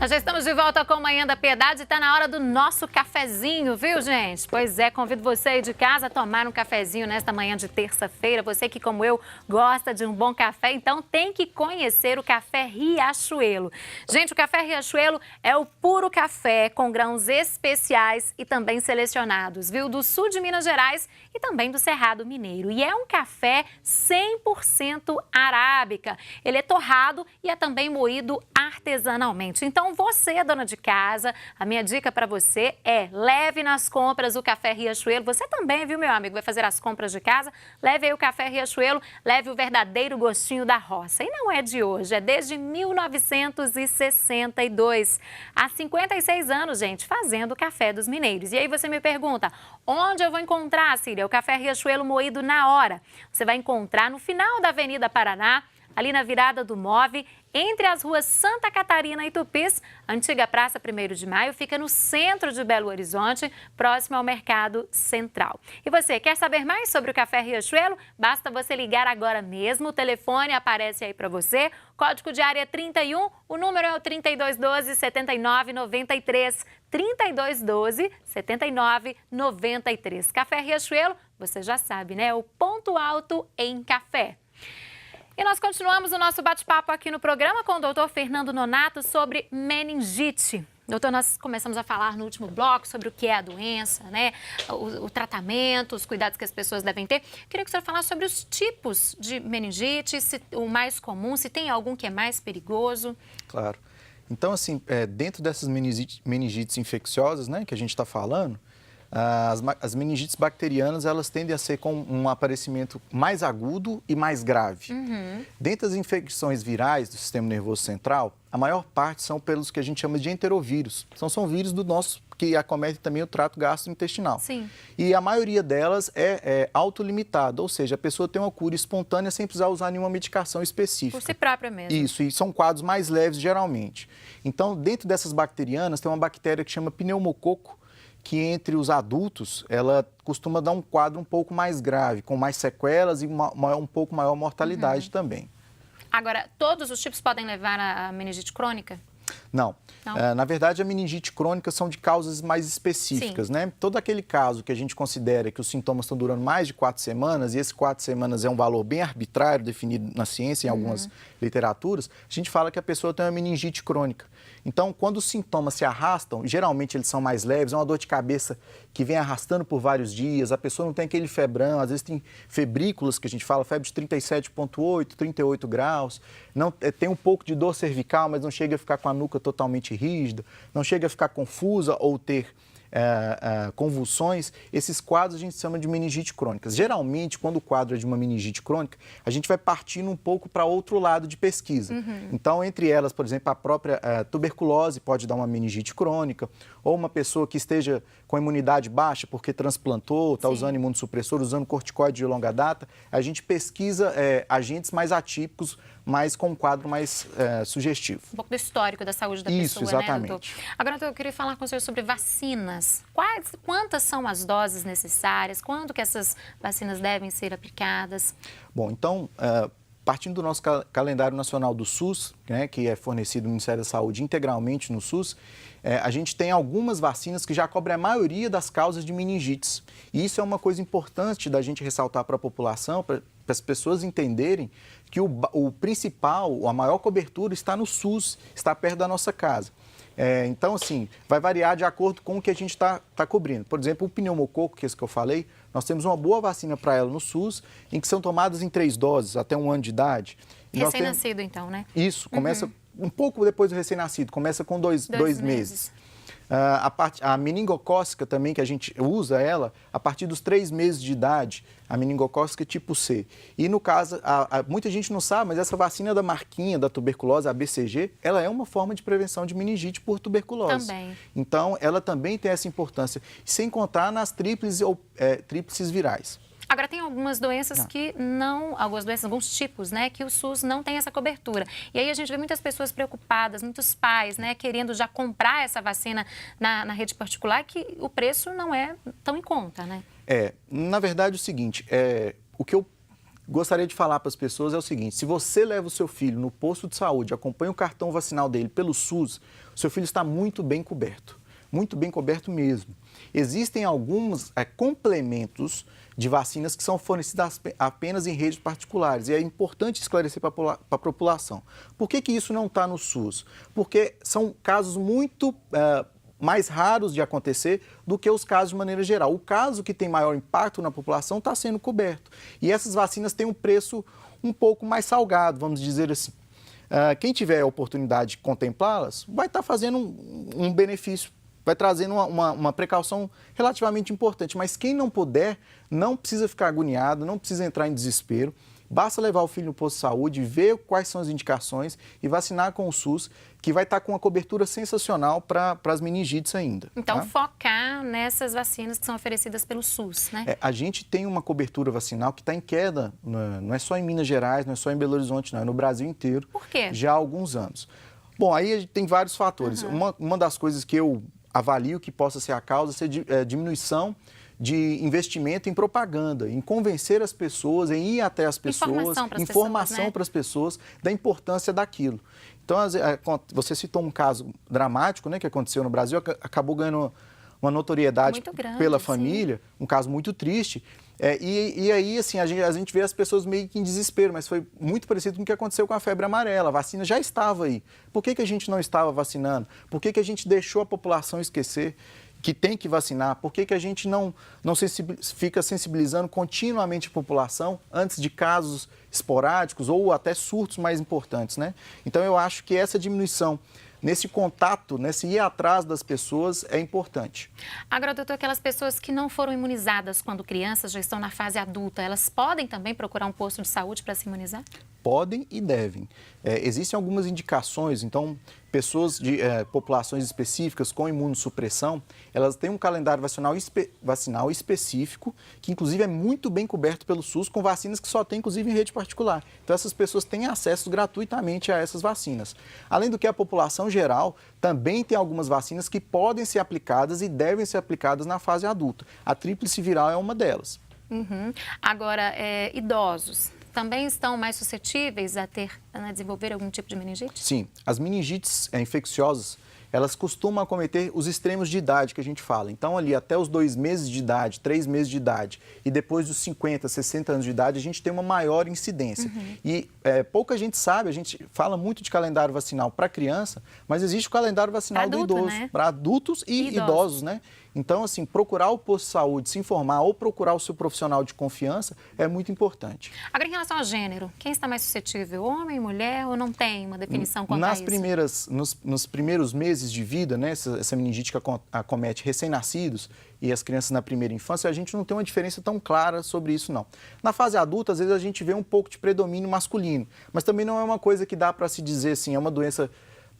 Nós já estamos de volta com Manhã da Piedade e está na hora do nosso cafezinho, viu, gente? Pois é, convido você aí de casa a tomar um cafezinho nesta manhã de terça-feira. Você que, como eu, gosta de um bom café, então tem que conhecer o Café Riachuelo. Gente, o Café Riachuelo é o puro café com grãos especiais e também selecionados, viu? Do sul de Minas Gerais e também do Cerrado Mineiro. E é um café 100% arábica. Ele é torrado e é também moído artesanalmente. Então, você, dona de casa, a minha dica para você é leve nas compras o Café Riachuelo. Você também, viu, meu amigo, vai fazer as compras de casa? Leve aí o Café Riachuelo, leve o verdadeiro gostinho da roça. E não é de hoje, é desde 1962. Há 56 anos, gente, fazendo o Café dos Mineiros. E aí você me pergunta, onde eu vou encontrar, Síria, o Café Riachuelo moído na hora? Você vai encontrar no final da Avenida Paraná, ali na virada do Move, entre as ruas Santa Catarina e Tupis, a antiga Praça 1º de Maio, fica no centro de Belo Horizonte, próximo ao Mercado Central. E você, quer saber mais sobre o Café Riachuelo? Basta você ligar agora mesmo, o telefone aparece aí para você, código de área 31, o número é o 3212-7993, 3212-7993. Café Riachuelo, você já sabe, né? O ponto alto em café. E nós continuamos o nosso bate-papo aqui no programa com o doutor Fernando Nonato sobre meningite. Doutor, nós começamos a falar no último bloco sobre o que é a doença, né? O tratamento, os cuidados que as pessoas devem ter. Queria que o senhor falasse sobre os tipos de meningite, se, o mais comum, se tem algum que é mais perigoso. Claro. Então, assim, dentro dessas meningites infecciosas, né, que a gente está falando, as meningites bacterianas, elas tendem a ser com um aparecimento mais agudo e mais grave. Dentre as infecções virais do sistema nervoso central, a maior parte são pelos que a gente chama de enterovírus. São vírus do nosso, que acometem também o trato gastrointestinal. Sim. E a maioria delas é autolimitada, ou seja, a pessoa tem uma cura espontânea sem precisar usar nenhuma medicação específica. Por si própria mesmo. Isso, e são quadros mais leves geralmente. Então, dentro dessas bacterianas, tem uma bactéria que chama pneumococo, que entre os adultos, ela costuma dar um quadro um pouco mais grave, com mais sequelas e um pouco maior mortalidade também. Agora, todos os tipos podem levar a meningite crônica? Não. Na verdade, a meningite crônica são de causas mais específicas, né? Todo aquele caso que a gente considera que os sintomas estão durando mais de 4 semanas, e esses 4 semanas é um valor bem arbitrário definido na ciência, em algumas literaturas, a gente fala que a pessoa tem uma meningite crônica. Então, quando os sintomas se arrastam, geralmente eles são mais leves, é uma dor de cabeça que vem arrastando por vários dias, a pessoa não tem aquele febrão, às vezes tem febrículas, que a gente fala, febre de 37,8, 38 graus, não, tem um pouco de dor cervical, mas não chega a ficar com a nuca totalmente rígida, não chega a ficar confusa ou ter convulsões. Esses quadros a gente chama de meningite crônica. Geralmente, quando o quadro é de uma meningite crônica, a gente vai partindo um pouco para outro lado de pesquisa. Então, entre elas, por exemplo, a própria tuberculose pode dar uma meningite crônica, ou uma pessoa que esteja com imunidade baixa porque transplantou, está usando imunossupressor, usando corticoide de longa data, a gente pesquisa agentes mais atípicos, mas com um quadro mais sugestivo. Um pouco do histórico da saúde da Isso, pessoa, exatamente. né, doutor? Agora, doutor, eu queria falar com o senhor sobre vacinas. Quantas são as doses necessárias? Quando que essas vacinas devem ser aplicadas? Bom, então, partindo do nosso calendário nacional do SUS, né, que é fornecido no Ministério da Saúde integralmente no SUS, a gente tem algumas vacinas que já cobrem a maioria das causas de meningites. E isso é uma coisa importante da gente ressaltar para a população, para as pessoas entenderem que o principal, a maior cobertura está no SUS, está perto da nossa casa. Então, assim, vai variar de acordo com o que a gente está cobrindo. Por exemplo, o pneumococo, que é esse que eu falei, nós temos uma boa vacina para ela no SUS, em que são tomadas em 3 doses, até 1 ano de idade. Recém-nascido, então, né? Isso, começa um pouco depois do recém-nascido, começa com dois meses. A meningocócica também, que a gente usa ela a partir dos 3 meses de idade, a meningocócica tipo C. E no caso, muita gente não sabe, mas essa vacina da marquinha da tuberculose, a BCG, ela é uma forma de prevenção de meningite por tuberculose. Também. Então, ela também tem essa importância, sem contar nas tríplices virais. Agora, tem algumas doenças que alguns tipos, né, que o SUS não tem essa cobertura. E aí a gente vê muitas pessoas preocupadas, muitos pais, né, querendo já comprar essa vacina na rede particular, que o preço não é tão em conta, né? Na verdade, o seguinte, gostaria de falar para as pessoas é o seguinte: se você leva o seu filho no posto de saúde, acompanha o cartão vacinal dele pelo SUS, o seu filho está muito bem coberto mesmo. Existem alguns complementos de vacinas que são fornecidas apenas em redes particulares, e é importante esclarecer para a população. Por que isso não está no SUS? Porque são casos muito mais raros de acontecer do que os casos de maneira geral. O caso que tem maior impacto na população está sendo coberto. E essas vacinas têm um preço um pouco mais salgado, vamos dizer assim. Quem tiver a oportunidade de contemplá-las vai estar fazendo um benefício, vai trazendo uma precaução relativamente importante. Mas quem não puder, não precisa ficar agoniado, não precisa entrar em desespero. Basta levar o filho no posto de saúde, ver quais são as indicações e vacinar com o SUS, que vai estar com uma cobertura sensacional para as meningites ainda. Então, focar nessas vacinas que são oferecidas pelo SUS, né? A gente tem uma cobertura vacinal que está em queda, não é só em Minas Gerais, não é só em Belo Horizonte, não, é no Brasil inteiro. Por quê? Já há alguns anos. Bom, aí tem vários fatores. Uma das coisas que eu avalio que possa ser a causa é a diminuição de investimento em propaganda, em convencer as pessoas, em ir até as pessoas, informação para as pessoas da importância daquilo. Então, você citou um caso dramático, né, que aconteceu no Brasil, acabou ganhando uma notoriedade pela família, um caso muito triste. E aí, assim, a gente vê as pessoas meio que em desespero, mas foi muito parecido com o que aconteceu com a febre amarela. A vacina já estava aí. Por que a gente não estava vacinando? Por que a gente deixou a população esquecer que tem que vacinar? Por que a gente não fica sensibilizando continuamente a população antes de casos esporádicos ou até surtos mais importantes, né? Então, eu acho que essa diminuição nesse contato, nesse ir atrás das pessoas é importante. Agora, doutor, aquelas pessoas que não foram imunizadas quando crianças, já estão na fase adulta, elas podem também procurar um posto de saúde para se imunizar? Podem e devem. Existem algumas indicações, então, pessoas de populações específicas com imunossupressão, elas têm um calendário vacinal específico, que inclusive é muito bem coberto pelo SUS, com vacinas que só tem, inclusive, em rede particular. Então, essas pessoas têm acesso gratuitamente a essas vacinas. Além do que, a população geral também tem algumas vacinas que podem ser aplicadas e devem ser aplicadas na fase adulta. A tríplice viral é uma delas. Agora, idosos também estão mais suscetíveis a desenvolver algum tipo de meningite? Sim, as meningites infecciosas, elas costumam acometer os extremos de idade que a gente fala. Então, ali até os 2 meses de idade, 3 meses de idade e depois dos 50, 60 anos de idade, a gente tem uma maior incidência. E pouca gente sabe, a gente fala muito de calendário vacinal para criança, mas existe o calendário vacinal do idoso, né? Para adultos e idosos, né? Então, assim, procurar o posto de saúde, se informar ou procurar o seu profissional de confiança é muito importante. Agora, em relação ao gênero, quem está mais suscetível? Homem, mulher, ou não tem uma definição quanto a isso? Nos primeiros meses de vida, né, essa meningite que acomete recém-nascidos e as crianças na primeira infância, a gente não tem uma diferença tão clara sobre isso, não. Na fase adulta, às vezes a gente vê um pouco de predomínio masculino, mas também não é uma coisa que dá para se dizer assim, é uma doença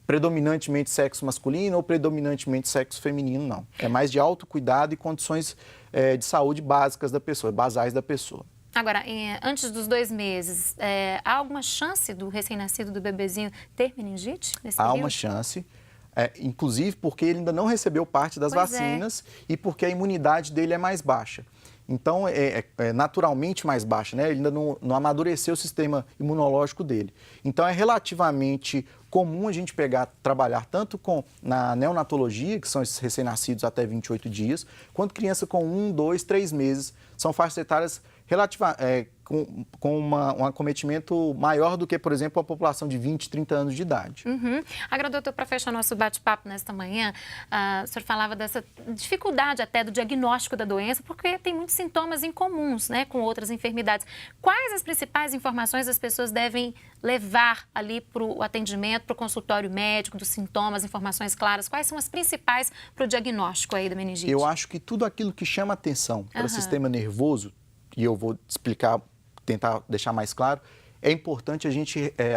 predominantemente sexo masculino ou predominantemente sexo feminino, não. É mais de autocuidado e condições de saúde básicas da pessoa, basais da pessoa. Agora, antes dos 2 meses, há alguma chance do recém-nascido, do bebezinho, ter meningite nesse período? Há uma chance, inclusive porque ele ainda não recebeu parte das vacinas e porque a imunidade dele é mais baixa. Então, é naturalmente mais baixa, né? Ele ainda não amadureceu o sistema imunológico dele. Então, é relativamente comum a gente trabalhar tanto na neonatologia, que são esses recém-nascidos até 28 dias, quanto criança com 1, 2, 3 meses. São faixas etárias com um acometimento maior do que, por exemplo, a população de 20, 30 anos de idade. Agora, doutor, para fechar nosso bate-papo nesta manhã, o senhor falava dessa dificuldade até do diagnóstico da doença, porque tem muitos sintomas incomuns, né, com outras enfermidades. Quais as principais informações as pessoas devem levar ali para o atendimento, para o consultório médico, dos sintomas, informações claras? Quais são as principais para o diagnóstico aí da meningite? Eu acho que tudo aquilo que chama atenção para o sistema nervoso, e eu vou explicar, tentar deixar mais claro, é importante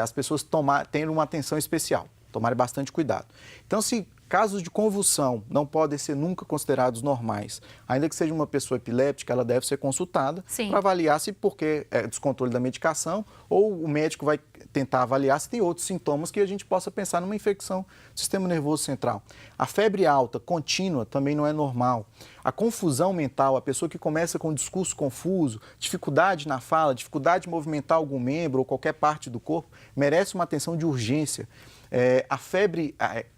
as pessoas terem uma atenção especial, tomarem bastante cuidado. Então, se Casos de convulsão não podem ser nunca considerados normais. Ainda que seja uma pessoa epiléptica, ela deve ser consultada para avaliar se porque é descontrole da medicação ou o médico vai tentar avaliar se tem outros sintomas que a gente possa pensar numa infecção do sistema nervoso central. A febre alta contínua também não é normal. A confusão mental, a pessoa que começa com um discurso confuso, dificuldade na fala, dificuldade de movimentar algum membro ou qualquer parte do corpo, merece uma atenção de urgência. A febre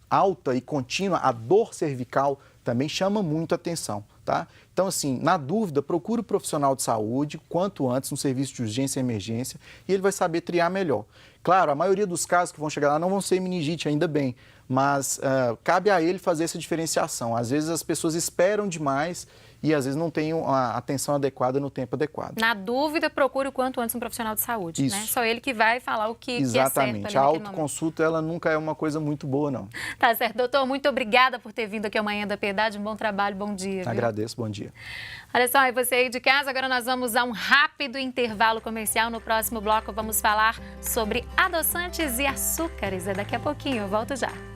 alta e contínua, a dor cervical também chama muito atenção, tá? Então, assim, na dúvida, procure o profissional de saúde quanto antes, no serviço de urgência e emergência, e ele vai saber triar melhor. Claro, a maioria dos casos que vão chegar lá não vão ser meningite, ainda bem, mas cabe a ele fazer essa diferenciação. Às vezes as pessoas esperam demais e às vezes não têm a atenção adequada no tempo adequado. Na dúvida, procure o quanto antes um profissional de saúde, Isso. né? Só ele que vai falar o que é certo. Exatamente. A autoconsulta, ela nunca é uma coisa muito boa, não. Tá certo. Doutor, muito obrigada por ter vindo aqui ao Manhã da Piedade. Um bom trabalho, bom dia. Agradeço, bom dia. Olha só, e você aí de casa, agora nós vamos a um rápido intervalo comercial. No próximo bloco vamos falar sobre adoçantes e açúcares. É daqui a pouquinho, eu volto já.